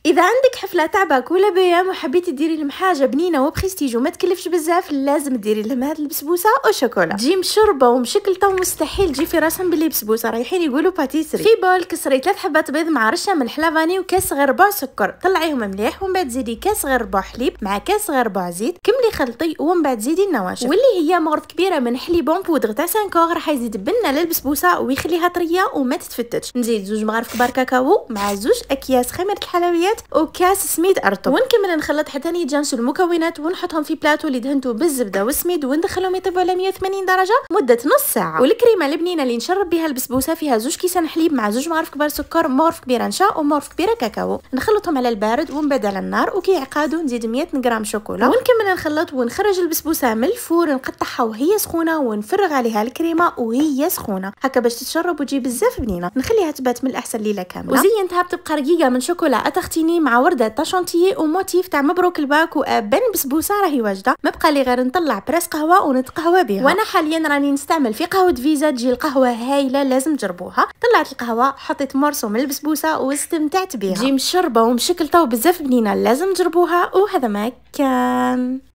اذا عندك حفله تاع باك ولا بيام وحبيتي ديري لهم حاجه بنينه وبريستيج وما تكلفش بزاف، لازم ديري لهم هاد البسبوسه او شوكولا تجي مشربه ومشكلته ومستحيل تجي في راسهم باللي بسبوسه، رايحين يقولوا باتيسري. في بول كسري 3 حبات بيض مع رشه ملح لافاني وكاس غير ربع سكر، طلعيهم مليح ومن بعد زيدي كاس غير ربع حليب مع كاس غير ربع زيت، كملي خلطي ومن بعد زيدي النواشف واللي هي مغرف كبيره من حليب بودغ تاع 5 راح يزيد بنه للبسبوسه ويخليها طريه وما تتفتتش. نزيد 2 مغارف كبار كاكاو مع 2 اكياس خميره الحلويات وكاس سميد ارطب، ونكمل نخلط حتى يتجانسوا المكونات ونحطهم في بلاطو اللي دهنته بالزبده والسميد وندخلهم يطيبوا على 180 درجه مده نص ساعه. والكريمه البنينه اللي نشرب بها البسبوسه فيها 2 كيسان حليب مع 2 مغارف كبار سكر، مغرف كبيره نشا ومغرف كبيره كاكاو، نخلطهم على البارد ومن بعد على النار وكي يعقادوا نزيد 100 غرام شوكولا ونكمل نخلط ونخرج البسبوسه من الفور، نقطعها وهي سخونه ونفرغ عليها الكريمه وهي سخونه هكا باش تتشرب وتجي بزاف بنينه. نخليها تبات من الاحسن ليله كامله وزينتها بتبقى رقيقه من شوكولا اتختيني مع ورده تاشونتيي وموتيف تاع مبروك الباك وابن بسبوسه راهي واجده. ما بقى لي غير نطلع بريس قهوه ونتقهوى بها، وانا حاليا راني نستعمل في قهوه فيزا تجي القهوه هايله لازم تجربوها. طلعت القهوه حطيت مرسو من البسبوسه واستمتعت بها، تجي مشربه ومشكلته وبزاف بنينه لازم تجربوها. وهذا ما كان.